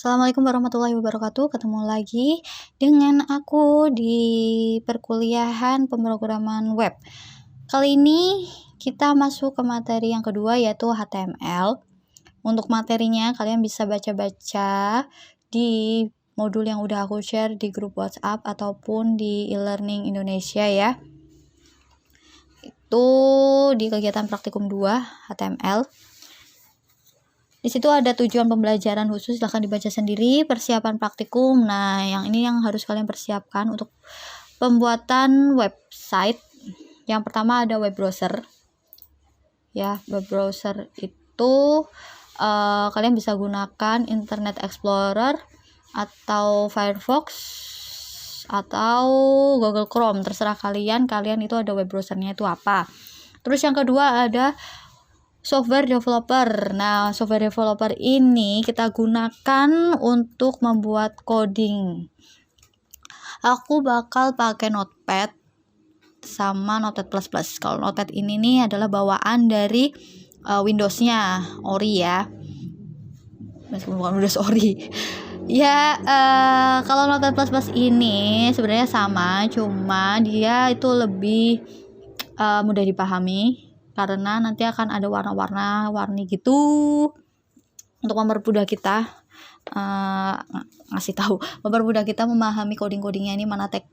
Assalamualaikum warahmatullahi wabarakatuh. Ketemu lagi dengan aku di perkuliahan pemrograman web. Kali ini kita masuk ke materi yang kedua, yaitu HTML. Untuk materinya kalian bisa baca-baca di modul yang udah aku share di grup WhatsApp ataupun di e-learning Indonesia ya. Itu di kegiatan praktikum 2 HTML. Di situ ada tujuan pembelajaran khusus, silahkan dibaca sendiri. Persiapan praktikum, nah yang ini yang harus kalian persiapkan untuk pembuatan website. Yang pertama ada web browser. Ya, web browser itu kalian bisa gunakan Internet Explorer atau Firefox atau Google Chrome, terserah kalian itu ada web browsernya itu apa. Terus yang kedua ada software developer. Nah, software developer ini kita gunakan untuk membuat coding. Aku bakal pakai Notepad sama Notepad++. Kalau Notepad ini nih adalah bawaan dari Windows-nya, Ori ya. Meskipun bukan Windows Ori. Ya, kalau Notepad++ ini sebenarnya sama, cuma dia itu lebih mudah dipahami. Karena nanti akan ada warna-warni gitu untuk mempermudah kita mempermudah kita memahami coding-codingnya ini, mana tag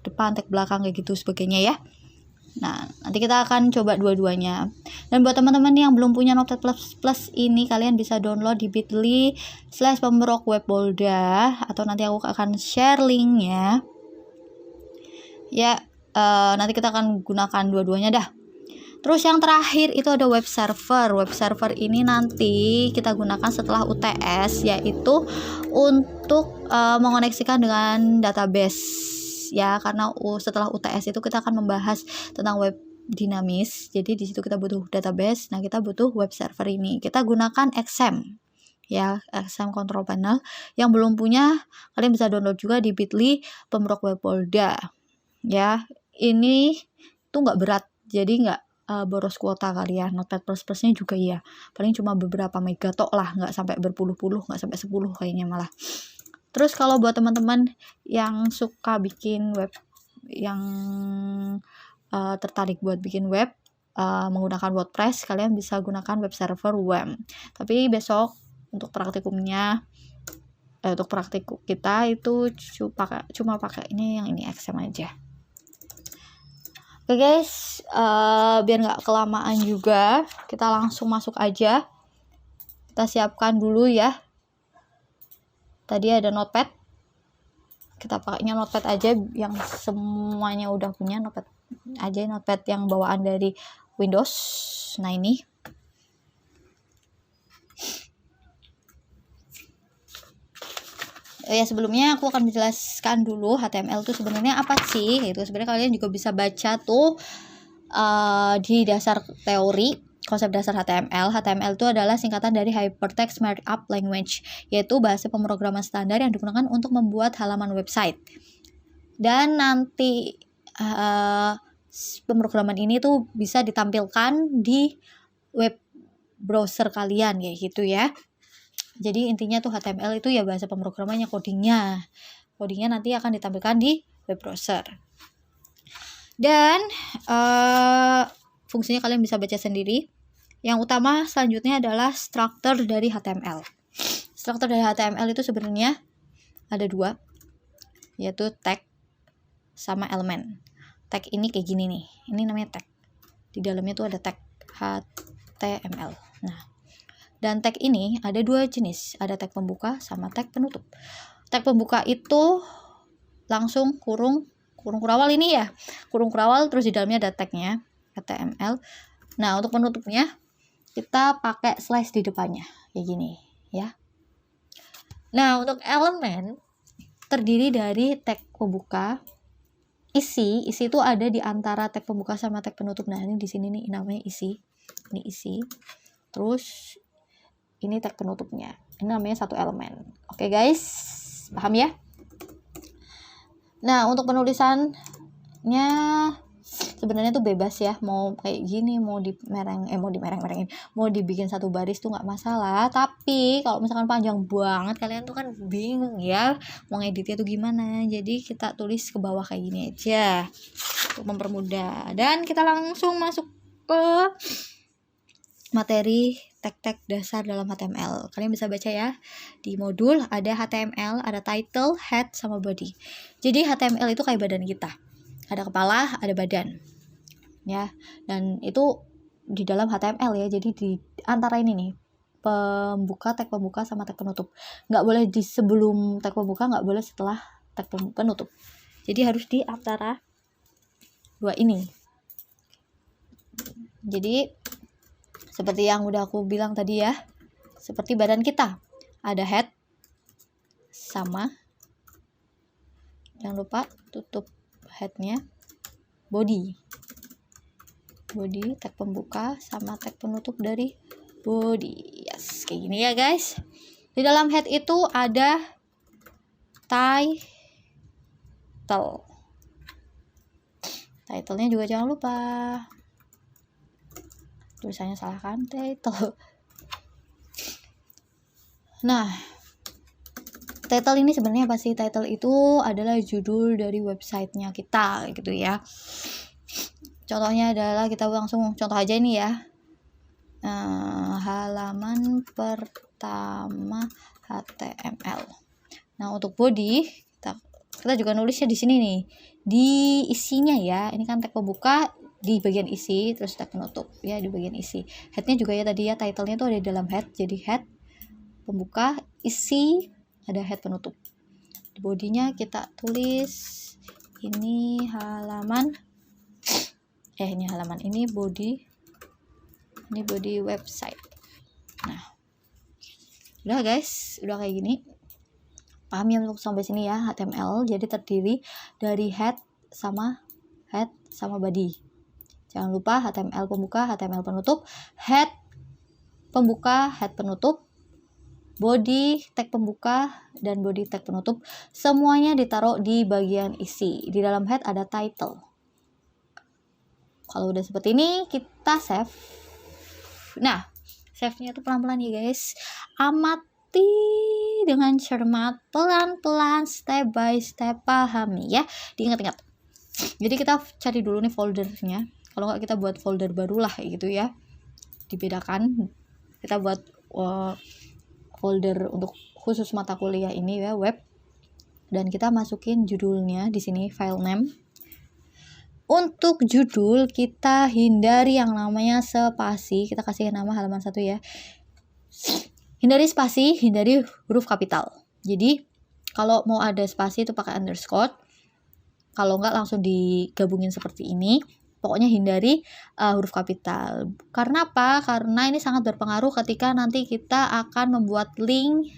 depan, tag belakang kayak gitu sebagainya ya. Nah, nanti kita akan coba dua-duanya. Dan buat teman-teman yang belum punya Notepad++ ini, kalian bisa download di bit.ly/pemrok-webpolda, atau nanti aku akan share linknya. Ya, nanti kita akan gunakan dua-duanya dah. Terus yang terakhir itu ada web server. Web server ini nanti kita gunakan setelah UTS, yaitu untuk mengoneksikan dengan database ya, karena setelah UTS itu kita akan membahas tentang web dinamis. Jadi di situ kita butuh database. Nah, kita butuh web server ini. Kita gunakan XAMPP ya, XAMPP Control Panel. Yang belum punya, kalian bisa download juga di bit.ly/pemrok-webpolda ya. Ini tuh nggak berat, jadi nggak boros kuota kalian. Notepad++ nya juga ya, paling cuma beberapa mega tok lah, nggak sampai berpuluh-puluh, nggak sampai 10 kayaknya malah. Terus kalau buat teman-teman yang suka bikin web, yang tertarik buat bikin web menggunakan WordPress, kalian bisa gunakan web server WAMP. Tapi besok untuk praktikumnya, untuk praktikum kita itu cuma pakai ini, yang ini XAMPP aja. Oke guys, biar nggak kelamaan juga, kita langsung masuk aja. Kita siapkan dulu ya. Tadi ada Notepad, kita pakainya Notepad aja yang semuanya udah punya. Notepad aja, Notepad yang bawaan dari Windows. Nah ini. Ya, sebelumnya aku akan menjelaskan dulu HTML itu sebenarnya apa sih. Itu sebenarnya kalian juga bisa baca tuh di dasar teori konsep dasar HTML. HTML itu adalah singkatan dari Hypertext Markup Language, yaitu bahasa pemrograman standar yang digunakan untuk membuat halaman website. Dan nanti pemrograman ini tuh bisa ditampilkan di web browser kalian kayak gitu ya. Jadi intinya tuh HTML itu ya bahasa pemrogramannya, codingnya nanti akan ditampilkan di web browser. Dan fungsinya kalian bisa baca sendiri. Yang utama selanjutnya adalah struktur dari HTML. Struktur dari HTML itu sebenarnya ada dua, yaitu tag sama elemen. Tag ini kayak gini nih, ini namanya tag. Di dalamnya tuh ada tag HTML. Nah, dan tag ini ada dua jenis, ada tag pembuka sama tag penutup. Tag pembuka itu langsung kurung kurawal ini ya, kurung kurawal, terus di dalamnya ada tagnya HTML. Nah, untuk penutupnya kita pakai slash di depannya kayak gini ya. Nah, untuk elemen terdiri dari tag pembuka, isi itu ada di antara tag pembuka sama tag penutup. Nah, ini di sini nih namanya isi. Ini isi. Terus ini tag penutupnya. Ini namanya satu elemen. Oke guys, paham ya? Nah, untuk penulisannya sebenarnya tuh bebas ya, mau kayak gini, mau dimereng-merengin, mau dibikin satu baris tuh nggak masalah. Tapi kalau misalkan panjang banget, kalian tuh kan bingung ya mau ngeditnya tuh gimana. Jadi kita tulis ke bawah kayak gini aja untuk mempermudah. Dan kita langsung masuk ke materi tag-tag dasar dalam HTML. Kalian bisa baca ya, di modul ada HTML, ada title, head, sama body. Jadi HTML itu kayak badan kita, ada kepala, ada badan ya, dan itu di dalam HTML ya. Jadi di antara ini nih, tag pembuka sama tag penutup, nggak boleh di sebelum tag pembuka, nggak boleh setelah tag penutup. Jadi harus di antara dua ini. Jadi seperti yang udah aku bilang tadi ya, seperti badan kita, ada head sama, jangan lupa tutup headnya, body, tag pembuka sama tag penutup dari body. Yes, kayak gini ya guys. Di dalam head itu ada titlenya juga jangan lupa, tulisannya salah kan, title. Nah, title ini sebenarnya apa sih? Title itu adalah judul dari websitenya kita gitu ya. Contohnya adalah, kita langsung contoh aja ini ya, halaman pertama HTML. Nah, untuk body kita juga nulisnya di sini nih, di isinya ya. Ini kan tag pembuka di bagian isi, terus tag penutup ya di bagian isi. Headnya juga ya tadi ya, titlenya tuh ada di dalam head, jadi head pembuka, isi, ada head penutup. Di bodinya kita tulis ini halaman, ini body website. Nah, udah guys, udah kayak gini, paham ya untuk sampai sini ya. HTML jadi terdiri dari head sama body. Jangan lupa HTML pembuka, HTML penutup, head pembuka, head penutup, body tag pembuka, dan body tag penutup. Semuanya ditaruh di bagian isi. Di dalam head ada title. Kalau udah seperti ini, kita save. Nah, save-nya tuh pelan-pelan ya guys. Amati dengan cermat, pelan-pelan, step by step, pahami ya. Diingat-ingat. Jadi kita cari dulu nih foldernya. Kalau nggak, kita buat folder baru lah gitu ya. Dibedakan. Kita buat folder untuk khusus mata kuliah ini ya, web. Dan kita masukin judulnya di sini, file name. Untuk judul kita hindari yang namanya spasi. Kita kasih nama halaman 1 ya. Hindari spasi, hindari huruf kapital. Jadi kalau mau ada spasi itu pakai underscore. Kalau nggak langsung digabungin seperti ini. Pokoknya hindari huruf kapital. Karena apa? Karena ini sangat berpengaruh ketika nanti kita akan membuat link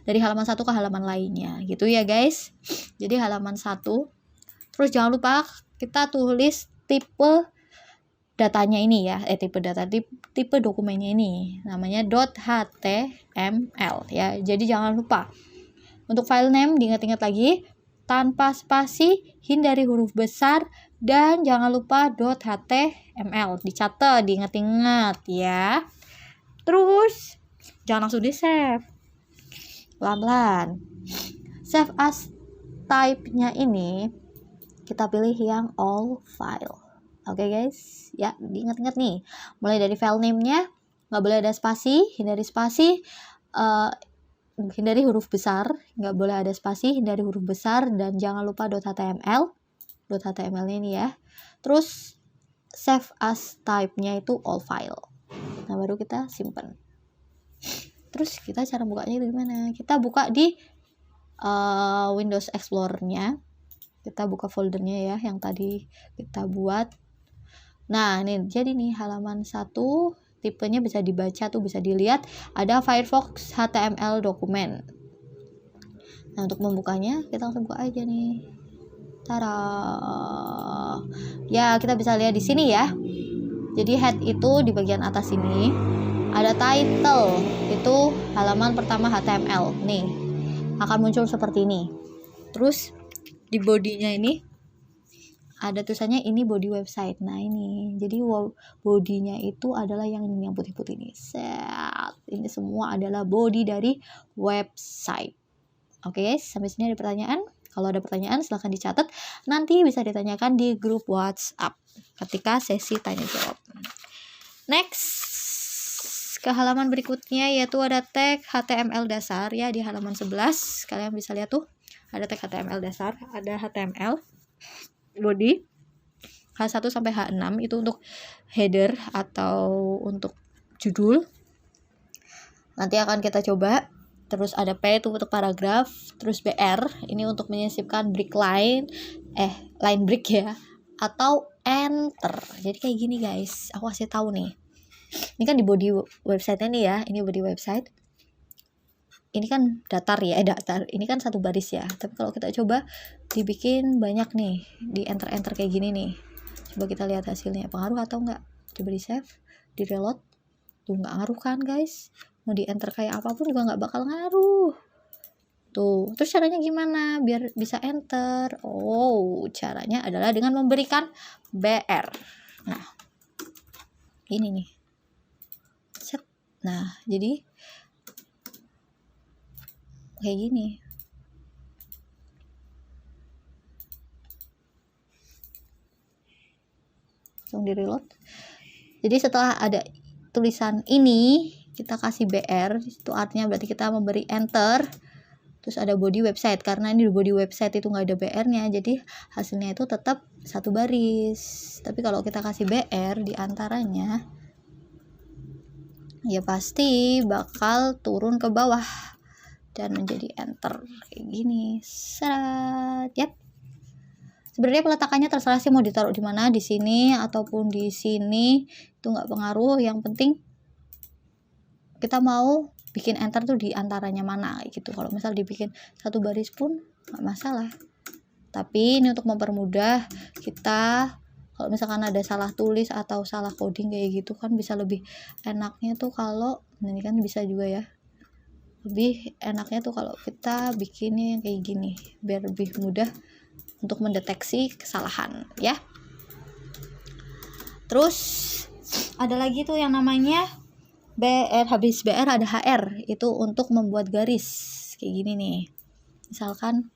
dari halaman 1 ke halaman lainnya. Gitu ya guys. Jadi halaman 1. Terus jangan lupa kita tulis tipe datanya ini ya. Tipe dokumennya ini. Namanya .html ya. Jadi jangan lupa. Untuk file name diingat-ingat lagi. Tanpa spasi, hindari huruf besar, dan jangan lupa .html. Dicatat, diingat-ingat ya. Terus jangan langsung di save, pelan-pelan. Save as type-nya ini kita pilih yang all file. Oke guys, ya diingat-ingat nih. Mulai dari file name-nya nggak boleh ada spasi, hindari spasi. Hindari huruf besar, nggak boleh ada spasi, hindari huruf besar, dan jangan lupa .html-nya ini ya. Terus save as type-nya itu all file. Nah, baru kita simpan. Terus kita cara bukanya gimana? Kita buka di Windows Explorer-nya. Kita buka foldernya ya, yang tadi kita buat. Nah, ini jadi nih halaman 1. Tipenya bisa dibaca tuh, bisa dilihat ada Firefox HTML dokumen. Nah, untuk membukanya kita langsung buka aja nih. Tara. Ya, kita bisa lihat di sini ya. Jadi head itu di bagian atas ini. Ada title, itu halaman pertama HTML. Nih, akan muncul seperti ini. Terus di bodinya ini ada tulisannya ini body website. Nah ini, jadi bodinya itu adalah yang ini, yang putih-putih ini. Set, ini semua adalah body dari website. Oke, sampai sini ada pertanyaan? Kalau ada pertanyaan silahkan dicatat. Nanti bisa ditanyakan di grup WhatsApp ketika sesi tanya jawab. Next, ke halaman berikutnya yaitu ada tag HTML dasar ya, di halaman 11. Kalian bisa lihat tuh, ada tag HTML dasar, ada HTML body H1 sampai H6 itu untuk header atau untuk judul. Nanti akan kita coba. Terus ada P itu untuk paragraf, terus BR ini untuk menyisipkan break line break ya, atau enter. Jadi kayak gini guys, aku kasih tahu nih. Ini kan di body website-nya nih ya, ini body website. Ini kan datar ya, datar. Ini kan satu baris ya. Tapi kalau kita coba dibikin banyak nih, di enter kayak gini nih. Coba kita lihat hasilnya, pengaruh atau enggak? Coba di save, di reload. Tuh nggak ngaruh kan guys? Mau di enter kayak apapun juga nggak bakal ngaruh. Tuh, terus caranya gimana biar bisa enter? Oh, caranya adalah dengan memberikan BR. Nah, ini nih. Set. Nah, jadi kayak gini. Langsung di reload. Jadi setelah ada tulisan ini, kita kasih BR, itu artinya berarti kita memberi enter. Terus ada body website, karena ini di body website itu nggak ada BR-nya, jadi hasilnya itu tetap satu baris. Tapi kalau kita kasih BR di antaranya, ya pasti bakal turun ke bawah dan menjadi enter kayak gini. Seret, yap. Sebenarnya peletakannya terserah sih mau ditaruh di mana, di sini ataupun di sini, itu nggak pengaruh. Yang penting kita mau bikin enter tuh di antaranya mana gitu. Kalau misal dibikin satu baris pun nggak masalah. Tapi ini untuk mempermudah kita, kalau misalkan ada salah tulis atau salah coding kayak gitu kan bisa lebih enaknya tuh kalau, ini kan bisa juga ya, lebih enaknya tuh kalau kita bikinnya yang kayak gini biar lebih mudah untuk mendeteksi kesalahan ya. Terus ada lagi tuh yang namanya BR, habis BR ada HR, itu untuk membuat garis kayak gini nih. Misalkan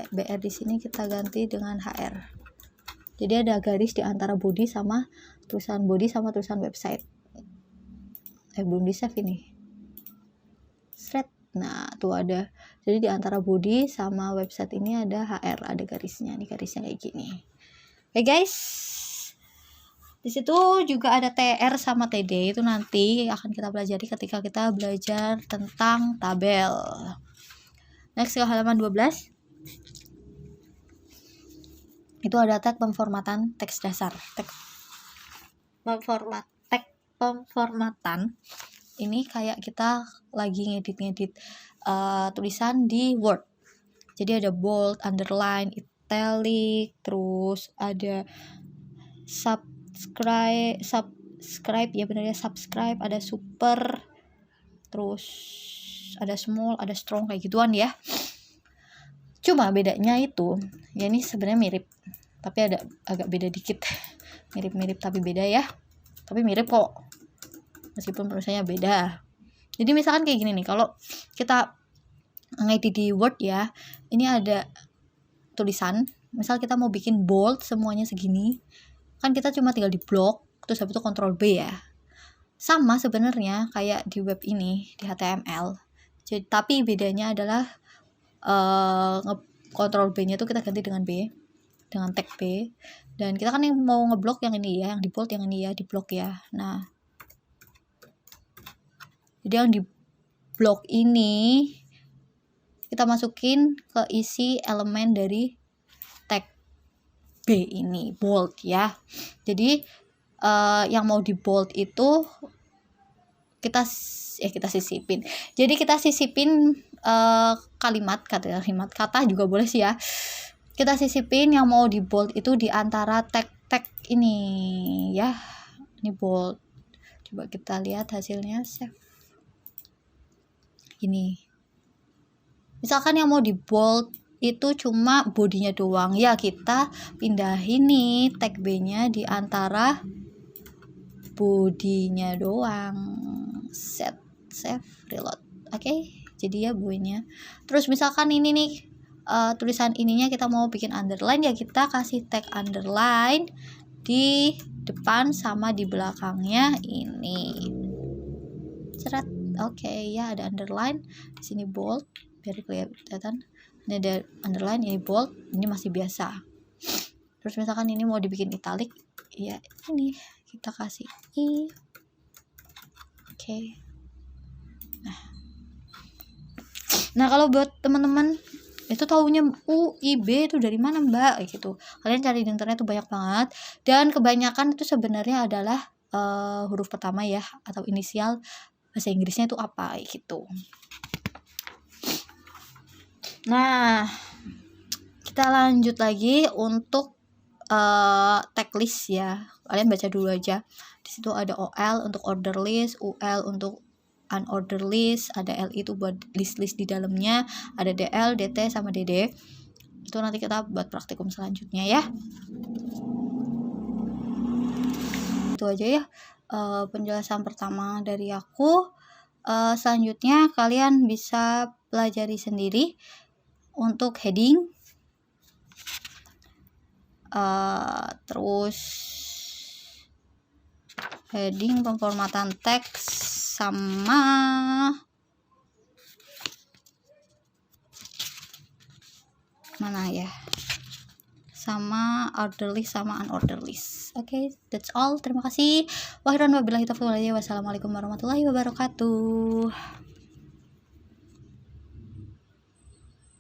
BR di sini kita ganti dengan HR. Jadi ada garis di antara body sama tulisan body sama tulisan website. Belum di save ini. Thread. Nah, tuh ada. Jadi di antara body sama website ini ada HR, ada garisnya. Nih garisnya kayak gini. Oke guys. Di situ juga ada TR sama TD, itu nanti akan kita pelajari ketika kita belajar tentang tabel. Next ke halaman 12. Itu ada tag pemformatan teks dasar. Tag pemformatan ini kayak kita lagi ngedit tulisan di Word. Jadi ada bold, underline, italic, terus ada subscribe ya benar ya, subscribe, ada super, terus ada small, ada strong kayak gituan ya. Cuma bedanya itu ya, ini sebenarnya mirip tapi ada agak beda dikit. Mirip-mirip tapi beda ya, tapi mirip kok meskipun penulisannya beda. Jadi misalkan kayak gini nih, kalau kita ngedit di Word ya, ini ada tulisan, misal kita mau bikin bold semuanya segini, kan kita cuma tinggal di blok, terus habis itu Ctrl B ya. Sama sebenarnya kayak di web ini, di HTML. Jadi, tapi bedanya adalah Ctrl B-nya tuh kita ganti dengan B, dengan tag B. Dan kita kan yang mau ngeblok yang ini ya, yang di bold yang ini ya, di blok ya. Nah, jadi yang di blok ini kita masukin ke isi elemen dari tag B ini, bold ya. Jadi yang mau di bold itu kita sisipin. Jadi kita sisipin kalimat kata juga boleh sih ya. Kita sisipin yang mau di bold itu di antara tag ini ya. Ini bold. Coba kita lihat hasilnya, save. Ini. Misalkan yang mau di bold itu cuma bodinya doang ya, kita pindahin nih tag B-nya di antara bodinya doang. Set, save, reload. Oke, jadi ya buinya. Terus misalkan ini nih tulisan ininya kita mau bikin underline, ya kita kasih tag underline di depan sama di belakangnya ini. Seret. Oke, ya ada underline di sini, bold biar kelihatan. Ini ada underline, ini bold, ini masih biasa. Terus misalkan ini mau dibikin italic, ya ini kita kasih i. Oke. Nah kalau buat teman-teman itu taunya U, I, B itu dari mana mbak, gitu, kalian cari di internet tuh banyak banget, dan kebanyakan itu sebenarnya adalah huruf pertama ya, atau inisial bahasa Inggrisnya itu apa gitu. Nah kita lanjut lagi untuk tag list ya, kalian baca dulu aja. Di situ ada OL untuk order list, UL untuk unorder list, ada LI itu buat list-list di dalamnya, ada DL, DT sama DD. Itu nanti kita buat praktikum selanjutnya ya. Itu aja ya penjelasan pertama dari aku. Selanjutnya kalian bisa pelajari sendiri untuk heading, terus heading, pemformatan teks, sama mana ya, sama order list sama unorder list. Oke, that's all. Terima kasih. Wassalamualaikum warahmatullahi wabarakatuh.